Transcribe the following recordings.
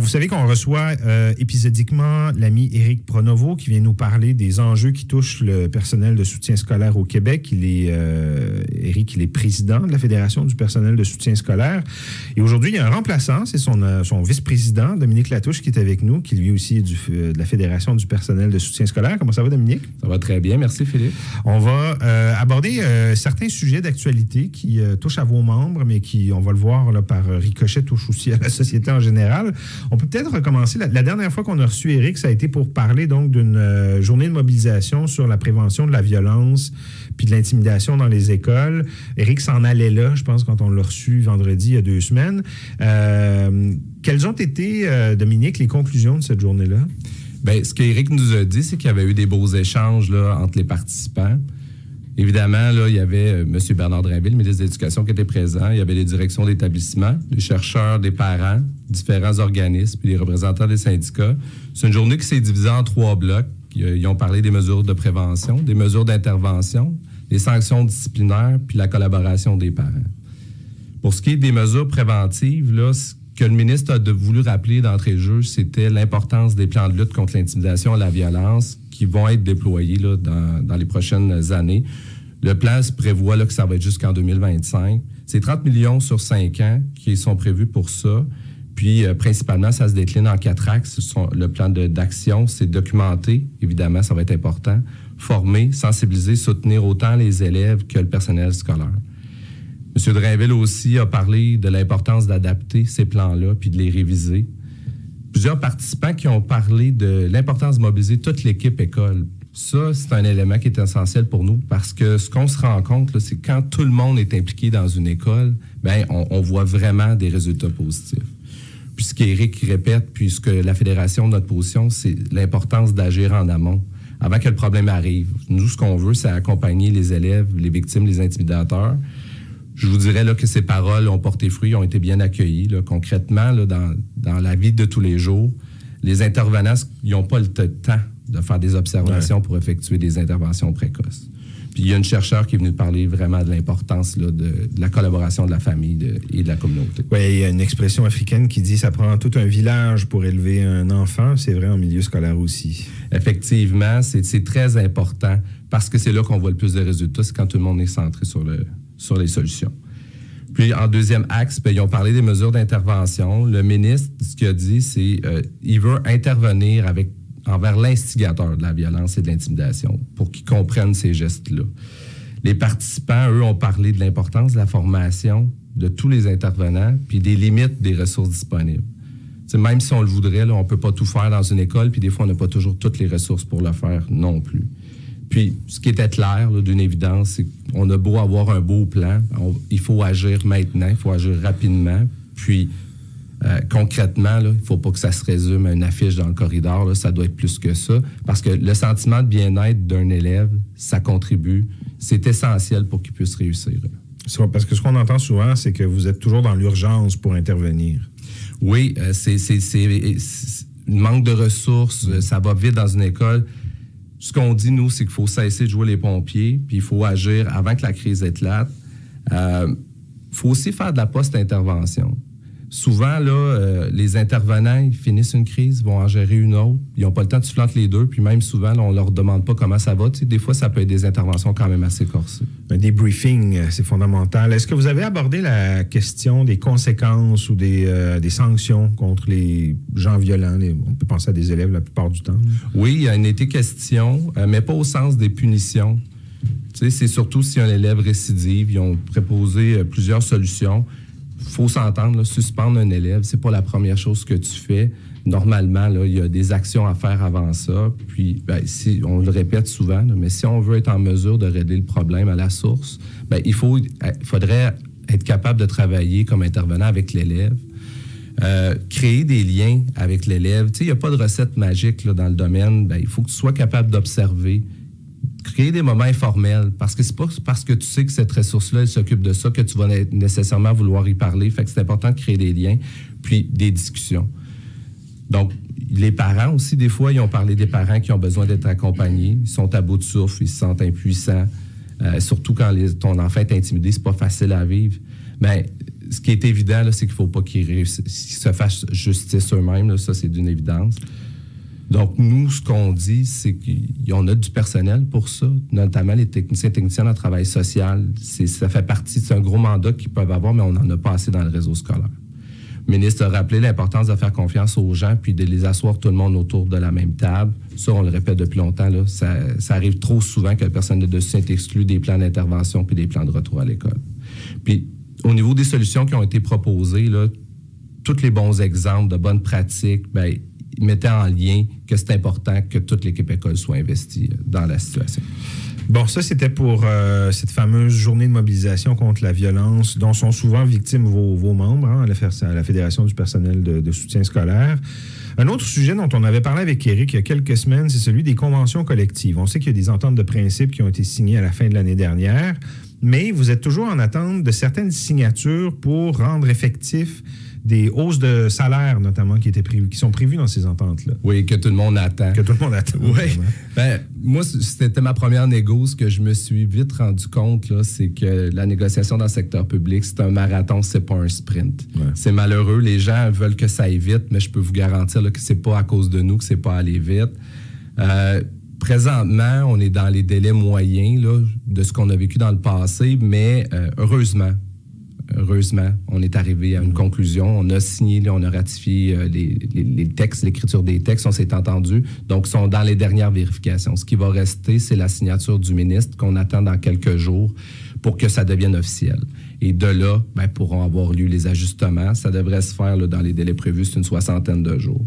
savez qu'on reçoit épisodiquement l'ami Éric Pronovo qui vient nous parler des enjeux qui touchent le personnel de soutien scolaire au Québec. Éric, il est président de la Fédération du personnel de soutien scolaire. Et aujourd'hui, il y a un remplaçant, c'est son vice-président, Dominique Latouche, qui est avec nous, qui lui aussi est de la Fédération du personnel de soutien scolaire. Comment ça va, Dominique? Ça va très bien, merci Philippe. On va aborder certains sujets d'actualité qui touchent à vos membres, mais qui, on va le voir là, par ricochet, touchent aussi à la société en général. On peut peut-être recommencer. La dernière fois qu'on a reçu Éric, ça a été pour parler donc d'une journée de mobilisation sur la prévention de la violence puis de l'intimidation dans les écoles. Éric s'en allait là, je pense, quand on l'a reçu vendredi, il y a 2 semaines. Quelles ont été, Dominique, les conclusions de cette journée-là? Bien, ce qu'Éric nous a dit, c'est qu'il y avait eu des beaux échanges là, entre les participants. Évidemment, là, il y avait M. Bernard Drainville, le ministre de l'Éducation, qui était présent. Il y avait les directions d'établissement, les chercheurs, des parents, différents organismes, puis les représentants des syndicats. C'est une journée qui s'est divisée en 3 blocs. Ils ont parlé des mesures de prévention, des mesures d'intervention, des sanctions disciplinaires, puis la collaboration des parents. Pour ce qui est des mesures préventives, là, ce que le ministre a voulu rappeler d'entrée de jeu, c'était l'importance des plans de lutte contre l'intimidation et la violence qui vont être déployés là, dans les prochaines années. Le plan se prévoit là, que ça va être jusqu'en 2025. C'est 30 millions sur 5 ans qui sont prévus pour ça. Puis, principalement, ça se décline en 4 axes. Le plan d'action, c'est documenter, évidemment, ça va être important, former, sensibiliser, soutenir autant les élèves que le personnel scolaire. M. Drainville aussi a parlé de l'importance d'adapter ces plans-là puis de les réviser. Plusieurs participants qui ont parlé de l'importance de mobiliser toute l'équipe école. Ça, c'est un élément qui est essentiel pour nous parce que ce qu'on se rend compte, là, c'est que quand tout le monde est impliqué dans une école, bien, on voit vraiment des résultats positifs. Puis ce qu'Éric répète, puis ce que la Fédération, notre position, c'est l'importance d'agir en amont avant que le problème arrive. Nous, ce qu'on veut, c'est accompagner les élèves, les victimes, les intimidateurs. Je vous dirais là, que ces paroles ont porté fruit, ont été bien accueillies. Là, concrètement, là, dans la vie de tous les jours, les intervenants, ils n'ont pas le temps de faire des observations pour effectuer des interventions précoces. Puis il y a une chercheure qui est venue parler vraiment de l'importance là, de la collaboration de la famille et de la communauté. Oui, il y a une expression africaine qui dit « ça prend tout un village pour élever un enfant ». C'est vrai en milieu scolaire aussi. Effectivement, c'est très important parce que c'est là qu'on voit le plus de résultats, c'est quand tout le monde est centré sur les solutions. Puis, en deuxième axe, bien, ils ont parlé des mesures d'intervention. Le ministre, ce qu'il a dit, c'est qu'il veut intervenir envers l'instigateur de la violence et de l'intimidation pour qu'ils comprennent ces gestes-là. Les participants, eux, ont parlé de l'importance de la formation de tous les intervenants puis des limites des ressources disponibles. T'sais, même si on le voudrait, là, on ne peut pas tout faire dans une école puis des fois, on n'a pas toujours toutes les ressources pour le faire non plus. Puis, ce qui était clair, là, d'une évidence, c'est qu'on a beau avoir un beau plan, il faut agir maintenant, il faut agir rapidement. Puis, concrètement, là, il ne faut pas que ça se résume à une affiche dans le corridor. Là, ça doit être plus que ça. Parce que le sentiment de bien-être d'un élève, ça contribue. C'est essentiel pour qu'il puisse réussir. Parce que ce qu'on entend souvent, c'est que vous êtes toujours dans l'urgence pour intervenir. Oui, c'est une manque de ressources. Ça va vite dans une école. Ce qu'on dit, nous, c'est qu'il faut cesser de jouer les pompiers, puis il faut agir avant que la crise éclate. Il faut aussi faire de la post-intervention. Souvent, là, les intervenants, ils finissent une crise, vont en gérer une autre. Ils n'ont pas le temps de se flanquer les deux, puis même souvent, là, on ne leur demande pas comment ça va. Tu sais, des fois, ça peut être des interventions quand même assez corsées. Un débriefing, c'est fondamental. Est-ce que vous avez abordé la question des conséquences ou des sanctions contre les gens violents? On peut penser à des élèves la plupart du temps. Oui, il y a une été question, mais pas au sens des punitions. Tu sais, c'est surtout si un élève récidive. Ils ont proposé plusieurs solutions. Il faut s'entendre, là, suspendre un élève, c'est pas la première chose que tu fais. Normalement, là, il y a des actions à faire avant ça. Puis, bien, on le répète souvent, là, mais si on veut être en mesure de régler le problème à la source, bien, il faudrait être capable de travailler comme intervenant avec l'élève, créer des liens avec l'élève. Tu sais, il n'y a pas de recette magique là, dans le domaine. Bien, il faut que tu sois capable d'observer, créer des moments informels, parce que c'est pas parce que tu sais que cette ressource-là, elle s'occupe de ça que tu vas nécessairement vouloir y parler. Fait que c'est important de créer des liens, puis des discussions. Donc, les parents aussi, des fois, ils ont parlé des parents qui ont besoin d'être accompagnés. Ils sont à bout de souffle, ils se sentent impuissants. Surtout quand ton enfant est intimidé, c'est pas facile à vivre. Mais ce qui est évident, là, c'est qu'il ne faut pas qu'ils se fassent justice eux-mêmes. Là, ça, c'est d'une évidence. Donc, nous, ce qu'on dit, c'est qu'on a du personnel pour ça, notamment les techniciens en travail social. Ça fait partie, c'est un gros mandat qu'ils peuvent avoir, mais on n'en a pas assez dans le réseau scolaire. Le ministre a rappelé l'importance de faire confiance aux gens puis de les asseoir tout le monde autour de la même table. Ça, on le répète depuis longtemps. Là, ça arrive trop souvent que le personnel de soutien est exclu des plans d'intervention puis des plans de retour à l'école. Puis, au niveau des solutions qui ont été proposées, là, tous les bons exemples de bonnes pratiques, bien, ils mettaient en lien que c'est important que toute l'équipe école soit investie dans la situation. Bon, ça, c'était pour cette fameuse journée de mobilisation contre la violence dont sont souvent victimes vos membres, hein, à la Fédération du personnel de soutien scolaire. Un autre sujet dont on avait parlé avec Éric il y a quelques semaines, c'est celui des conventions collectives. On sait qu'il y a des ententes de principe qui ont été signées à la fin de l'année dernière, mais vous êtes toujours en attente de certaines signatures pour rendre effectifs des hausses de salaire, notamment, qui sont prévues dans ces ententes-là. Oui, que tout le monde attend. Que tout le monde attend. Oui. Ben, moi, c'était ma première négo. Ce que je me suis vite rendu compte, là, c'est que la négociation dans le secteur public, c'est un marathon, c'est pas un sprint. Ouais. C'est malheureux. Les gens veulent que ça aille vite, mais je peux vous garantir là, que c'est pas à cause de nous que c'est pas allé vite. Présentement, on est dans les délais moyens là, de ce qu'on a vécu dans le passé, mais heureusement, on est arrivé à une conclusion. On a signé, on a ratifié les textes, l'écriture des textes, on s'est entendu. Donc, ils sont dans les dernières vérifications. Ce qui va rester, c'est la signature du ministre qu'on attend dans quelques jours pour que ça devienne officiel. Et de là, bien, pourront avoir lieu les ajustements. Ça devrait se faire là, dans les délais prévus, c'est une 60aine de jours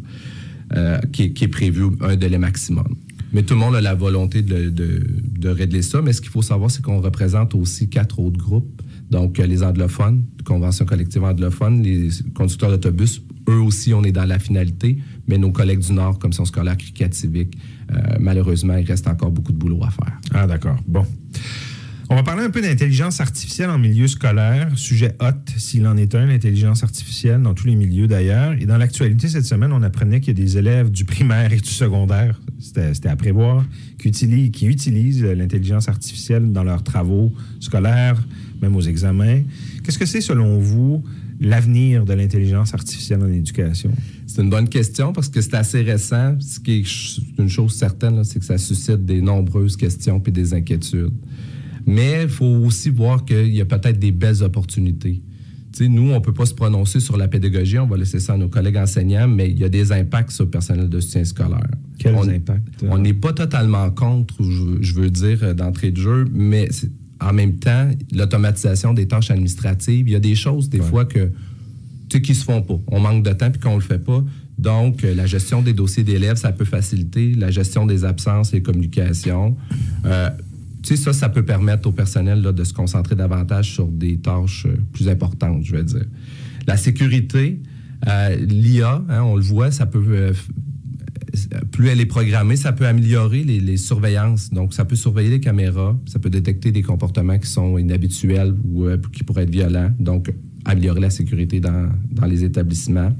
qui est prévu un délai maximum. Mais tout le monde a la volonté de régler ça. Mais ce qu'il faut savoir, c'est qu'on représente aussi 4 autres groupes. Donc, les anglophones, convention collective anglophone, les conducteurs d'autobus, eux aussi, on est dans la finalité. Mais nos collègues du Nord, Commission scolaire, Cricket civique, malheureusement, il reste encore beaucoup de boulot à faire. Ah, d'accord. Bon. On va parler un peu d'intelligence artificielle en milieu scolaire. Sujet hot, s'il en est un, l'intelligence artificielle, dans tous les milieux d'ailleurs. Et dans l'actualité, cette semaine, on apprenait qu'il y a des élèves du primaire et du secondaire, c'était à prévoir, qui utilisent l'intelligence artificielle dans leurs travaux scolaires, même aux examens. Qu'est-ce que c'est, selon vous, l'avenir de l'intelligence artificielle en éducation? C'est une bonne question parce que c'est assez récent. Ce qui est une chose certaine, là, c'est que ça suscite des nombreuses questions et des inquiétudes. Mais il faut aussi voir qu'il y a peut-être des belles opportunités. Tu sais, nous, on ne peut pas se prononcer sur la pédagogie, on va laisser ça à nos collègues enseignants, mais il y a des impacts sur le personnel de soutien scolaire. Quels impacts? On n'est pas totalement contre, je veux dire, d'entrée de jeu, mais en même temps, l'automatisation des tâches administratives, il y a des choses, des fois, qui ne se font pas. On manque de temps puis qu'on ne le fait pas. Donc, la gestion des dossiers d'élèves, ça peut faciliter. La gestion des absences et communications. Tu sais, ça peut permettre au personnel là, de se concentrer davantage sur des tâches plus importantes, je veux dire. La sécurité, l'IA, hein, on le voit, ça peut... plus elle est programmée, ça peut améliorer les surveillances. Donc, ça peut surveiller les caméras, ça peut détecter des comportements qui sont inhabituels ou qui pourraient être violents. Donc, améliorer la sécurité dans les établissements.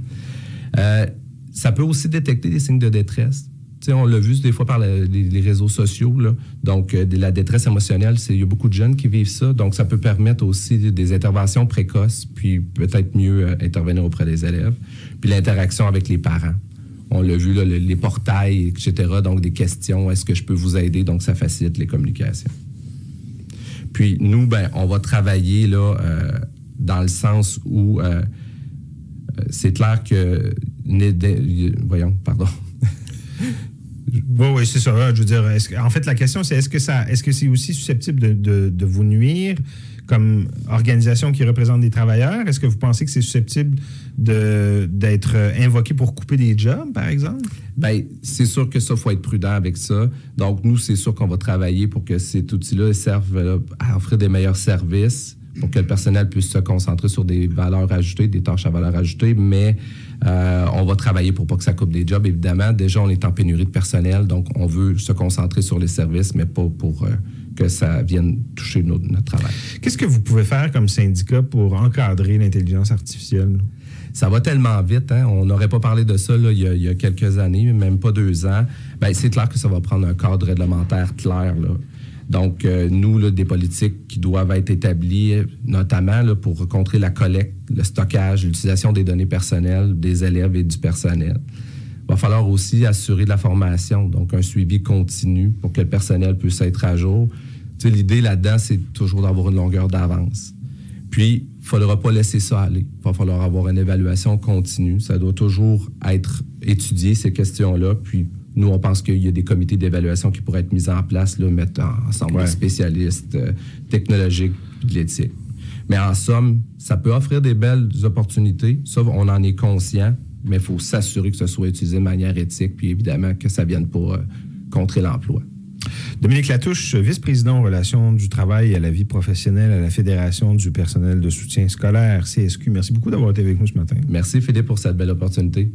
Ça peut aussi détecter des signes de détresse. T'sais, on l'a vu des fois par les réseaux sociaux. Là. Donc, la détresse émotionnelle, il y a beaucoup de jeunes qui vivent ça. Donc, ça peut permettre aussi des interventions précoces, puis peut-être mieux intervenir auprès des élèves. Puis l'interaction avec les parents. On l'a vu, là, les portails, etc. Donc, des questions. Est-ce que je peux vous aider? Donc, ça facilite les communications. Puis, nous, on va travailler là, dans le sens où c'est clair que... Voyons, pardon. Oui, c'est ça. Je veux dire, en fait, la question, c'est est-ce que c'est aussi susceptible de vous nuire comme organisation qui représente des travailleurs? Est-ce que vous pensez que c'est susceptible d'être invoqué pour couper des jobs, par exemple? Bien, c'est sûr que ça, il faut être prudent avec ça. Donc, nous, c'est sûr qu'on va travailler pour que cet outil-là serve à offrir des meilleurs services, pour que le personnel puisse se concentrer sur des valeurs ajoutées, des tâches à valeur ajoutée, mais on va travailler pour pas que ça coupe des jobs, évidemment. Déjà, on est en pénurie de personnel, donc on veut se concentrer sur les services, mais pas pour que ça vienne toucher notre travail. Qu'est-ce que vous pouvez faire comme syndicat pour encadrer l'intelligence artificielle? Ça va tellement vite, hein? On n'aurait pas parlé de ça là, il y a quelques années, même pas 2 ans. Bien, c'est clair que ça va prendre un cadre réglementaire clair, là. Donc, nous, là, des politiques qui doivent être établies, notamment là, pour contrer la collecte, le stockage, l'utilisation des données personnelles des élèves et du personnel. Il va falloir aussi assurer de la formation, donc un suivi continu pour que le personnel puisse être à jour. Tu sais, l'idée là-dedans, c'est toujours d'avoir une longueur d'avance. Puis, il ne faudra pas laisser ça aller. Il va falloir avoir une évaluation continue. Ça doit toujours être étudié, ces questions-là. Puis, nous, on pense qu'il y a des comités d'évaluation qui pourraient être mis en place, là, mettant ensemble des spécialistes technologiques et de l'éthique. Mais en somme, ça peut offrir des belles opportunités. Ça, on en est conscient, mais il faut s'assurer que ce soit utilisé de manière éthique, puis évidemment que ça ne vienne pas contrer l'emploi. Dominique Latouche, vice-président aux relations du travail et à la vie professionnelle à la Fédération du personnel de soutien scolaire, CSQ. Merci beaucoup d'avoir été avec nous ce matin. Merci, Philippe, pour cette belle opportunité.